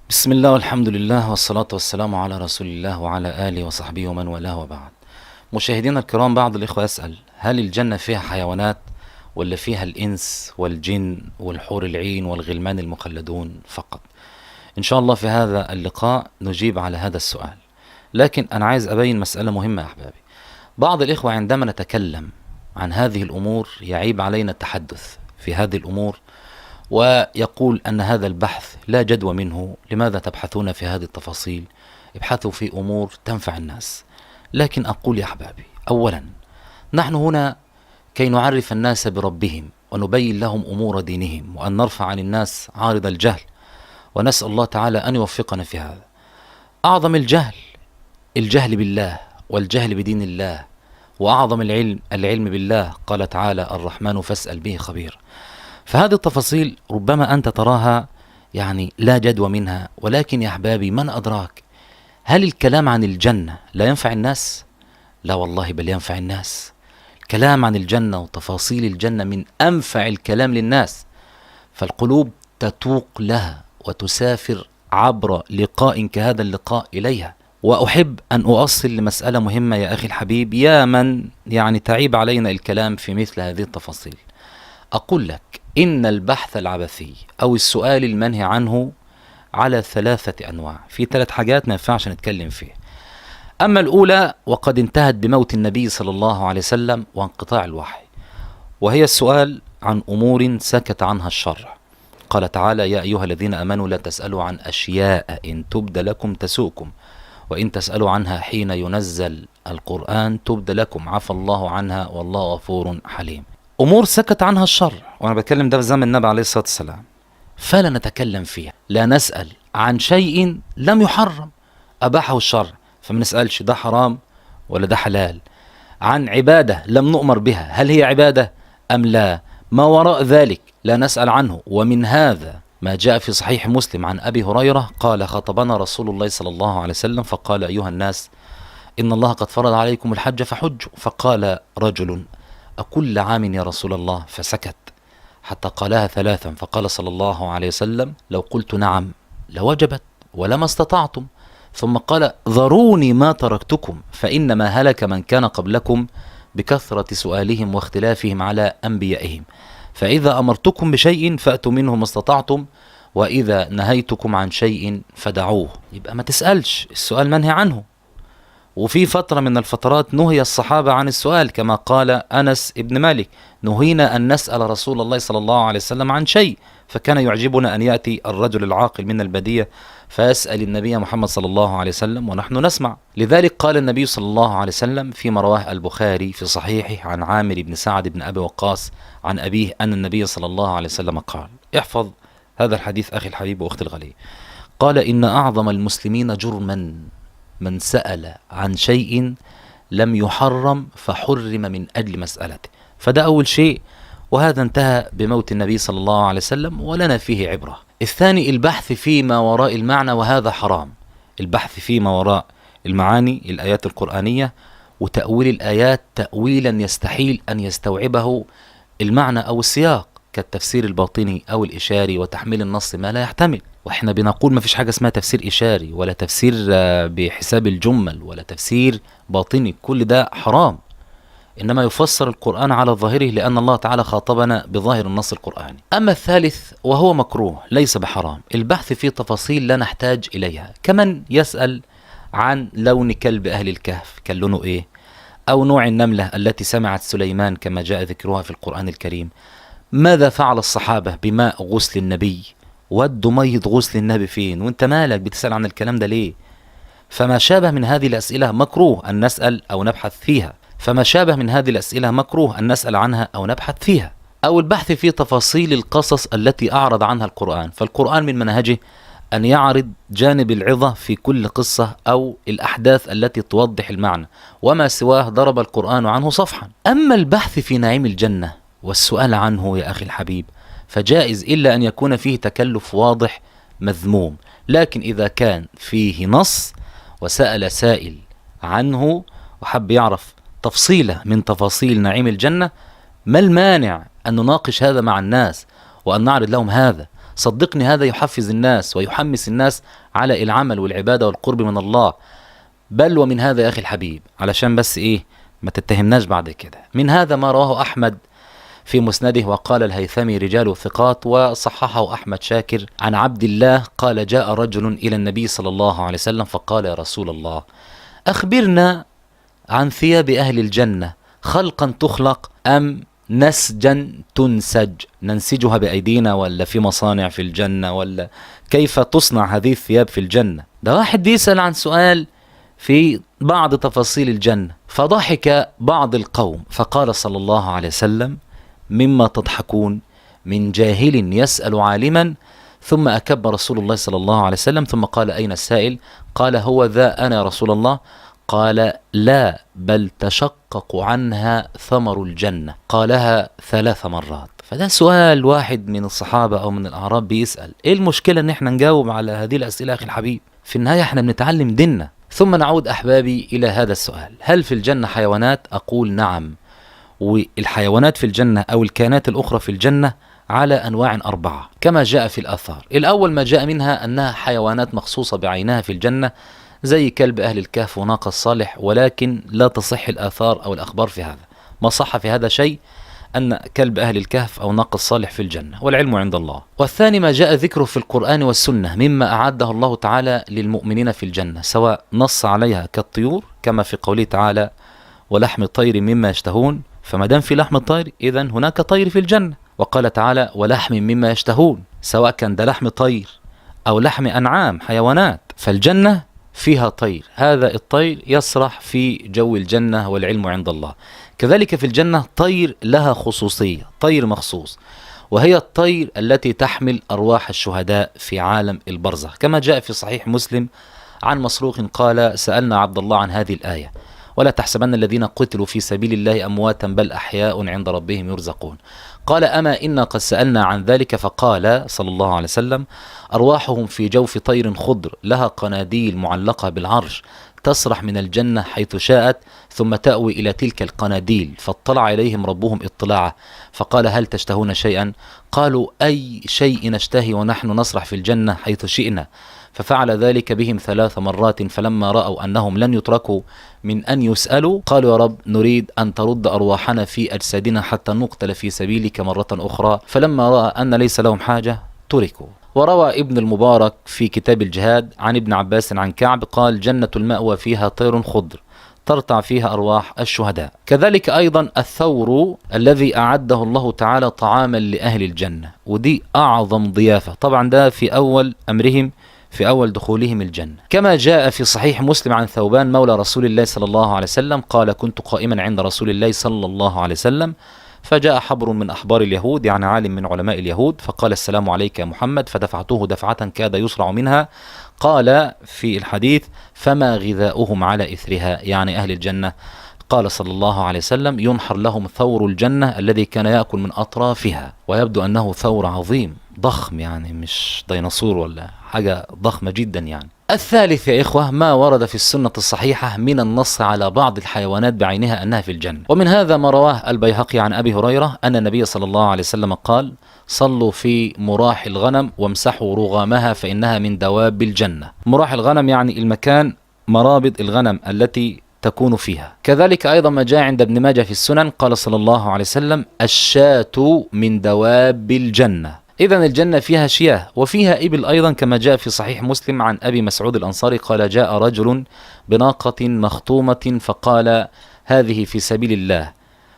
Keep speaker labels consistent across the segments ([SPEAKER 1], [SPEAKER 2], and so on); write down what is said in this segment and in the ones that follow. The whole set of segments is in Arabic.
[SPEAKER 1] بسم الله والحمد لله والصلاة والسلام على رسول الله وعلى آله وصحبه ومن والاه وبعد. مشاهدينا الكرام، بعض الإخوة يسأل: هل الجنة فيها حيوانات ولا فيها الإنس والجن والحور العين والغلمان المخلدون فقط؟ إن شاء الله في هذا اللقاء نجيب على هذا السؤال، لكن أنا عايز أبين مسألة مهمة يا أحبابي. بعض الإخوة عندما نتكلم عن هذه الأمور يعيب علينا التحدث في هذه الأمور، ويقول أن هذا البحث لا جدوى منه، لماذا تبحثون في هذه التفاصيل؟ ابحثوا في أمور تنفع الناس. لكن أقول يا أحبابي، أولا نحن هنا كي نعرف الناس بربهم ونبين لهم أمور دينهم، وأن نرفع عن الناس عارض الجهل، ونسأل الله تعالى أن يوفقنا في هذا. أعظم الجهل بالله والجهل بدين الله، وأعظم العلم بالله. قال تعالى: الرحمن فاسأل به خبير. فهذه التفاصيل ربما أنت تراها يعني لا جدوى منها، ولكن يا أحبابي، من أدراك؟ هل الكلام عن الجنة لا ينفع الناس؟ لا والله، بل ينفع الناس. الكلام عن الجنة وتفاصيل الجنة من أنفع الكلام للناس، فالقلوب تتوق لها وتسافر عبر لقاء كهذا اللقاء إليها. وأحب أن أؤصل لمسألة مهمة يا أخي الحبيب، يا من يعني تعيب علينا الكلام في مثل هذه التفاصيل. أقول لك إن البحث العبثي أو السؤال المنهي عنه على 3 أنواع، في 3 حاجات ما ينفعش نتكلم فيها. أما الأولى وقد انتهت بموت النبي صلى الله عليه وسلم وانقطاع الوحي، وهي السؤال عن أمور سكت عنها الشرع. قال تعالى: يا أيها الذين آمنوا لا تسألوا عن أشياء إن تبد لكم تسؤكم، وإن تسألوا عنها حين ينزل القرآن تبد لكم عفى الله عنها والله غفور حليم. أمور سكت عنها الشرع، وأنا بتكلم ده في زمن النبي عليه الصلاة والسلام، فلا نتكلم فيها. لا نسأل عن شيء لم يحرم أباحه الشرع، فما نسألش ده حرام ولا ده حلال. عن عبادة لم نؤمر بها، هل هي عبادة أم لا؟ ما وراء ذلك لا نسأل عنه. ومن هذا ما جاء في صحيح مسلم عن أبي هريرة قال: خطبنا رسول الله صلى الله عليه وسلم فقال: أيها الناس، إن الله قد فرض عليكم الحج فحجوا. فقال رجل: أكل عام يا رسول الله؟ فسكت حتى قالها 3، فقال صلى الله عليه وسلم: لو قلت نعم لوجبت ولما استطعتم. ثم قال: ذروني ما تركتكم، فإنما هلك من كان قبلكم بكثرة سؤالهم واختلافهم على أنبيائهم، فإذا أمرتكم بشيء فأتوا منه ما استطعتم، وإذا نهيتكم عن شيء فدعوه. يبقى ما تسألش، السؤال منهي عنه. وفي فترة من الفترات نهي الصحابة عن السؤال، كما قال أنس ابن مالك: نهينا أن نسأل رسول الله صلى الله عليه وسلم عن شيء، فكان يعجبنا أن يأتي الرجل العاقل من البدية فيسأل النبي محمد صلى الله عليه وسلم ونحن نسمع. لذلك قال النبي صلى الله عليه وسلم فيما رواه البخاري في صحيحه عن عامر بن سعد بن أبي وقاص عن أبيه أن النبي صلى الله عليه وسلم قال: احفظ هذا الحديث أخي الحبيب وأختي الغالية، قال: إن أعظم المسلمين جرما من سأل عن شيء لم يحرم فحرم من أجل مسألته. فده أول شيء، وهذا انتهى بموت النبي صلى الله عليه وسلم ولنا فيه عبرة. الثاني البحث فيما وراء المعنى، وهذا حرام. البحث فيما وراء المعاني، الآيات القرآنية، وتأويل الآيات تأويلا يستحيل أن يستوعبه المعنى أو السياق، كالتفسير الباطني أو الإشاري، وتحميل النص ما لا يحتمل. واحنا بنقول ما فيش حاجة اسمها تفسير إشاري، ولا تفسير بحساب الجمل، ولا تفسير باطني، كل ده حرام. إنما يفسر القرآن على ظاهره، لأن الله تعالى خاطبنا بظاهر النص القرآني. أما الثالث وهو مكروه ليس بحرام، البحث في تفاصيل لا نحتاج إليها، كمن يسأل عن لون كلب أهل الكهف كان لونه إيه، أو نوع النملة التي سمعت سليمان كما جاء ذكرها في القرآن الكريم، ماذا فعل الصحابة بماء غسل النبي، ودوا مية غسل النبي فين، وانت مالك بتسأل عن الكلام ده ليه؟ فما شابه من هذه الأسئلة مكروه أن نسأل أو نبحث فيها، فما شابه من هذه الأسئلة مكروه أن نسأل عنها أو نبحث فيها. أو البحث في تفاصيل القصص التي أعرض عنها القرآن، فالقرآن من منهجه أن يعرض جانب العظة في كل قصة أو الأحداث التي توضح المعنى، وما سواه ضرب القرآن عنه صفحا. أما البحث في نعيم الجنة والسؤال عنه يا أخي الحبيب فجائز، إلا أن يكون فيه تكلف واضح مذموم. لكن إذا كان فيه نص وسأل سائل عنه وحب يعرف تفصيلة من تفاصيل نعيم الجنة، ما المانع أن نناقش هذا مع الناس وأن نعرض لهم هذا؟ صدقني هذا يحفز الناس ويحمس الناس على العمل والعبادة والقرب من الله. بل ومن هذا يا أخي الحبيب، علشان بس إيه ما تتهمناش بعد كده، من هذا ما رواه أحمد في مسنده، وقال الهيثمي رجال ثقات، وصححه أحمد شاكر، عن عبد الله قال جاء رجل إلى النبي صلى الله عليه وسلم فقال يا رسول الله أخبرنا عن ثياب أهل الجنة، خلقا تخلق أم نسجا تنسج، ننسجها بأيدينا ولا في مصانع في الجنة، ولا كيف تصنع هذه الثياب في الجنة؟ ده واحد بيسأل عن سؤال في بعض تفاصيل الجنة. فضحك بعض القوم فقال صلى الله عليه وسلم مما تضحكون؟ من جاهل يسأل عالما. ثم أكب رسول الله صلى الله عليه وسلم ثم قال أين السائل؟ قال هو ذا أنا يا رسول الله. قال لا بل تشقق عنها ثمر الجنة، قالها 3 مرات. فده سؤال واحد من الصحابة أو من الأعراب بيسأل. إيه المشكلة إن إحنا نجاوب على هذه الأسئلة أخي الحبيب؟ في النهاية إحنا بنتعلم ديننا. ثم نعود أحبابي إلى هذا السؤال، هل في الجنة حيوانات؟ أقول نعم. والحيوانات في الجنة أو الكائنات الأخرى في الجنة على أنواع 4 كما جاء في الآثار. الأول ما جاء منها أنها حيوانات مخصوصة بعينها في الجنة، زي كلب أهل الكهف وناقة الصالح، ولكن لا تصح الآثار أو الأخبار في هذا. ما صح في هذا شيء أن كلب أهل الكهف أو ناقة الصالح في الجنة، والعلم عند الله. والثاني ما جاء ذكره في القرآن والسنة مما أعده الله تعالى للمؤمنين في الجنة، سواء نص عليها كالطيور كما في قوله تعالى ولحم طير مما يشتهون، فما دام في لحم طير إذا هناك طير في الجنة. وقال تعالى ولحم مما يشتهون، سواء كان ده لحم طير أو لحم أنعام حيوانات، فالجنة فيها طير، هذا الطير يسرح في جو الجنة والعلم عند الله. كذلك في الجنة طير لها خصوصية، طير مخصوص، وهي الطير التي تحمل أرواح الشهداء في عالم البرزخ، كما جاء في صحيح مسلم عن مسروق قال سألنا عبد الله عن هذه الآية ولا تحسبن الذين قتلوا في سبيل الله أمواتا بل أحياء عند ربهم يرزقون. قال أما إنا قد سألنا عن ذلك، فقال صلى الله عليه وسلم أرواحهم في جوف طير خضر لها قناديل معلقة بالعرش تسرح من الجنة حيث شاءت ثم تأوي إلى تلك القناديل، فاطلع إليهم ربهم اطلاعا فقال هل تشتهون شيئا؟ قالوا أي شيء نشتهي ونحن نسرح في الجنة حيث شئنا. ففعل ذلك بهم 3 مرات، فلما رأوا أنهم لن يتركوا من أن يسألوا قالوا يا رب نريد أن ترد أرواحنا في أجسادنا حتى نقتل في سبيلك مرة أخرى، فلما رأى أن ليس لهم حاجة تركوا. وروى ابن المبارك في كتاب الجهاد عن ابن عباس عن كعب قال جنة المأوى فيها طير خضر ترتع فيها أرواح الشهداء. كذلك أيضا الثور الذي أعده الله تعالى طعاما لأهل الجنة، ودي أعظم ضيافة، طبعا ده في أول أمرهم في أول دخولهم الجنة، كما جاء في صحيح مسلم عن ثوبان مولى رسول الله صلى الله عليه وسلم قال كنت قائما عند رسول الله صلى الله عليه وسلم فجاء حبر من أحبار اليهود، يعني عالم من علماء اليهود، فقال السلام عليك يا محمد، فدفعته دفعة كاد يسرع منها. قال في الحديث فما غذاؤهم على إثرها، يعني أهل الجنة. قال صلى الله عليه وسلم ينحر لهم ثور الجنة الذي كان يأكل من أطرافها، ويبدو أنه ثور عظيم ضخم، يعني مش ديناصور ولا حاجة ضخمة جدا يعني. الثالث يا إخوة ما ورد في السنة الصحيحة من النص على بعض الحيوانات بعينها أنها في الجنة، ومن هذا ما رواه البيهقي عن أبي هريرة أن النبي صلى الله عليه وسلم قال صلوا في مراح الغنم وامسحوا رغامها فإنها من دواب الجنة. مراح الغنم يعني المكان مرابض الغنم التي تكون فيها. كذلك أيضا ما جاء عند ابن ماجه في السنن قال صلى الله عليه وسلم الشاة من دواب الجنة. إذن الجنة فيها شياه وفيها إبل أيضا، كما جاء في صحيح مسلم عن أبي مسعود الأنصاري قال جاء رجل بناقة مخطومة فقال هذه في سبيل الله،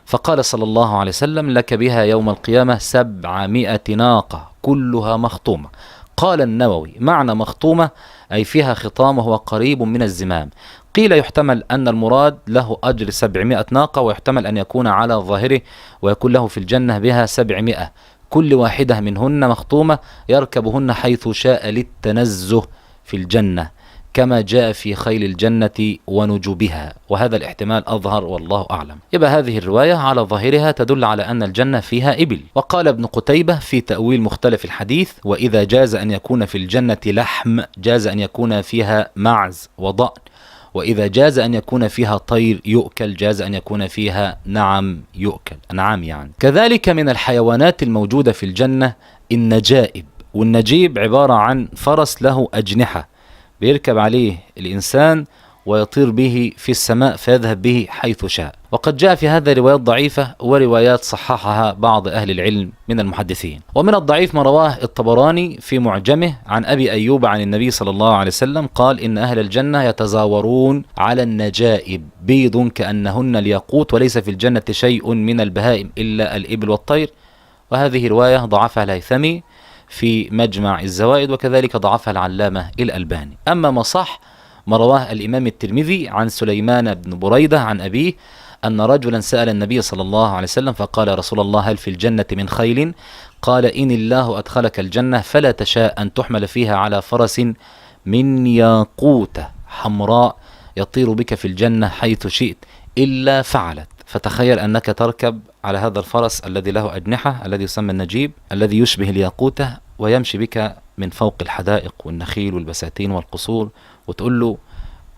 [SPEAKER 1] فقال صلى الله عليه وسلم لك بها يوم القيامة 700 ناقة كلها مخطومة. قال النووي معنى مخطومة أي فيها خطام وهو قريب من الزمام. قيل يحتمل أن المراد له أجر 700 ناقة، ويحتمل أن يكون على ظاهره ويكون له في الجنة بها 700 كل واحدة منهن مخطومة يركبهن حيث شاء للتنزه في الجنة، كما جاء في خيل الجنة ونجوبها، وهذا الاحتمال أظهر والله أعلم. يبقى هذه الرواية على ظاهرها تدل على أن الجنة فيها إبل. وقال ابن قتيبة في تأويل مختلف الحديث وإذا جاز أن يكون في الجنة لحم جاز أن يكون فيها معز وضأن، وإذا جاز أن يكون فيها طير يؤكل جاز أن يكون فيها نعم يؤكل، نعم يعني. كذلك من الحيوانات الموجودة في الجنة النجائب والنجيب عبارة عن فرس له أجنحة بيركب عليه الإنسان ويطير به في السماء فيذهب به حيث شاء. وقد جاء في هذا روايات ضعيفة وروايات صححها بعض أهل العلم من المحدثين. ومن الضعيف ما رواه الطبراني في معجمه عن أبي أيوب عن النبي صلى الله عليه وسلم قال: إن أهل الجنة يتزاورون على النجائب بيض كأنهن الياقوت وليس في الجنة شيء من البهائم إلا الإبل والطير. وهذه رواية ضعفها الهيثمي في مجمع الزوائد، وكذلك ضعفها العلامة الألباني. أما ما صح ما رواه الإمام الترمذي عن سليمان بن بريدة عن أبيه أن رجلا سأل النبي صلى الله عليه وسلم فقال: يا رسول الله، هل في الجنة من خيل؟ قال: إن الله أدخلك الجنة فلا تشاء أن تحمل فيها على فرس من ياقوتة حمراء يطير بك في الجنة حيث شئت إلا فعلت. فتخيل أنك تركب على هذا الفرس الذي له أجنحة الذي يسمى النجيب الذي يشبه الياقوتة ويمشي بك من فوق الحدائق والنخيل والبساتين والقصور، وتقول له: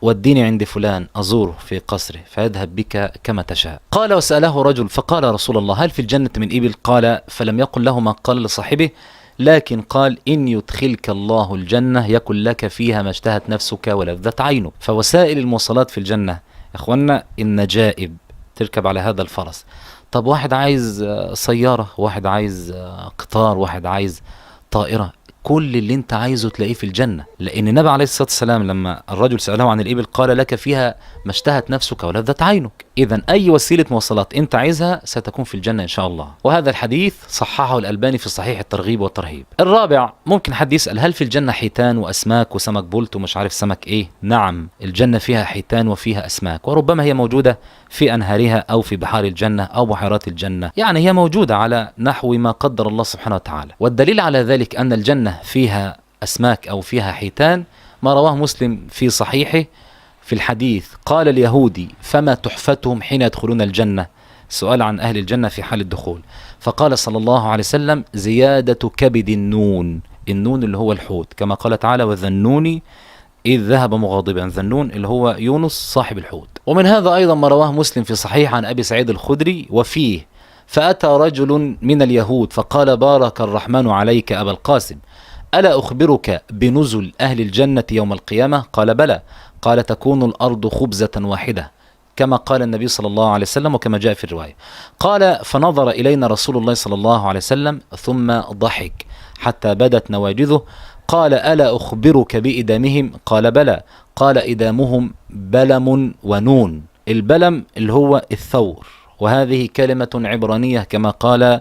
[SPEAKER 1] وديني عند فلان أزوره في قصره، فيذهب بك كما تشاء. قال: وسأله رجل فقال: رسول الله، هل في الجنة من إبل؟ قال: فلم يقل له ما قال لصاحبه، لكن قال: إن يدخلك الله الجنة يكن لك فيها ما اشتهت نفسك ولذت عينك. فوسائل المواصلات في الجنة يا أخوانا النجائب، تركب على هذا الفرس. طب واحد عايز سيارة، واحد عايز قطار، واحد عايز طائرة، كل اللي انت عايزه تلاقيه في الجنة. لأن النبي عليه الصلاة والسلام لما الرجل سأله عن الإبل قال: لك فيها ما اشتهت نفسك ولذت عينك. إذا أي وسيلة مواصلات انت عايزها ستكون في الجنة إن شاء الله. وهذا الحديث صححه الألباني في صحيح الترغيب والترهيب. الرابع، ممكن حد يسأل: هل في الجنة حيتان وأسماك وسمك بولت ومش عارف سمك إيه؟ نعم، الجنة فيها حيتان وفيها أسماك، وربما هي موجودة في أنهارها أو في بحار الجنة أو بحيرات الجنة، يعني هي موجودة على نحو ما قدر الله سبحانه وتعالى. والدليل على ذلك أن الجنة فيها أسماك أو فيها حيتان ما رواه مسلم في صحيحه في الحديث: قال اليهودي: فما تحفتهم حين يدخلون الجنة؟ سؤال عن أهل الجنة في حال الدخول، فقال صلى الله عليه وسلم: زيادة كبد النون. النون اللي هو الحوت، كما قال تعالى: وذنوني إذ ذهب مغاضبا. ذنون اللي هو يونس صاحب الحوت. ومن هذا أيضا ما رواه مسلم في صحيح عن أبي سعيد الخدري وفيه: فأتى رجل من اليهود فقال: بارك الرحمن عليك أبا القاسم، ألا أخبرك بنزل أهل الجنة يوم القيامة؟ قال: بلى. قال: تكون الأرض خبزة واحدة كما قال النبي صلى الله عليه وسلم وكما جاء في الرواية. قال: فنظر إلينا رسول الله صلى الله عليه وسلم ثم ضحك حتى بدت نواجذه. قال: ألا أخبرك بإدامهم؟ قال: بلى. قال: إدامهم بلم ونون. البلم اللي هو الثور، وهذه كلمة عبرانية كما قال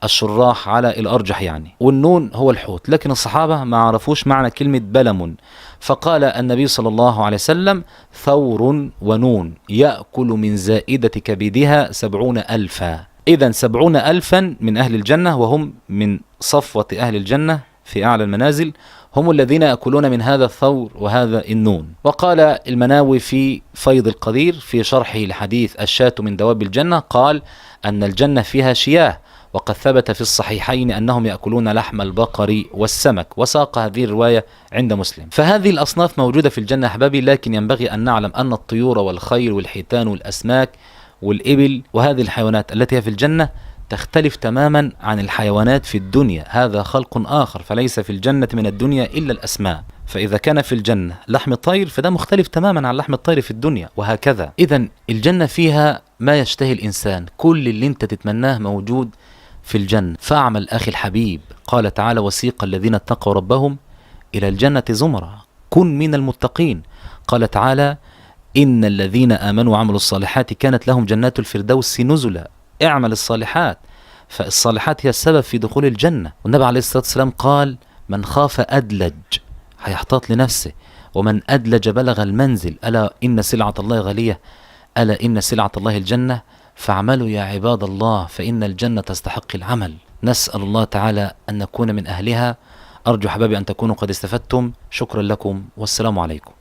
[SPEAKER 1] الشراح على الأرجح يعني، والنون هو الحوت، لكن الصحابة ما عرفوش معنى كلمة بلم، فقال النبي صلى الله عليه وسلم: ثور ونون يأكل من زائدة كبدها 70,000. إذن 70,000 من أهل الجنة، وهم من صفوة أهل الجنة في أعلى المنازل، هم الذين يأكلون من هذا الثور وهذا النون. وقال المناوي في فيض القدير في شرحه لحديث الشاة من دواب الجنة، قال أن الجنة فيها شياه، وقد ثبت في الصحيحين أنهم يأكلون لحم البقر والسمك، وساق هذه الرواية عند مسلم. فهذه الأصناف موجودة في الجنة أحبابي، لكن ينبغي أن نعلم أن الطيور والخيل والحيتان والأسماك والإبل وهذه الحيوانات التي هي في الجنة تختلف تماما عن الحيوانات في الدنيا. هذا خلق آخر، فليس في الجنة من الدنيا إلا الأسماء. فإذا كان في الجنة لحم الطير فده مختلف تماما عن لحم الطير في الدنيا، وهكذا. إذن الجنة فيها ما يشتهي الإنسان، كل اللي انت تتمناه موجود في الجنة. فاعمل أخي الحبيب. قال تعالى: وسيق الذين اتقوا ربهم إلى الجنة زمرا، كن من المتقين. قال تعالى: إن الذين آمنوا وعملوا الصالحات كانت لهم جنات الفردوس نزلا. اعمل الصالحات، فالصالحات هي السبب في دخول الجنة. والنبي عليه الصلاة والسلام قال: من خاف أدلج، هيحتاط لنفسه، ومن أدلج بلغ المنزل. ألا إن سلعة الله غالية، ألا إن سلعة الله الجنة، فاعملوا يا عباد الله فإن الجنة تستحق العمل. نسأل الله تعالى أن نكون من أهلها. أرجو حبابي أن تكونوا قد استفدتم. شكرا لكم والسلام عليكم.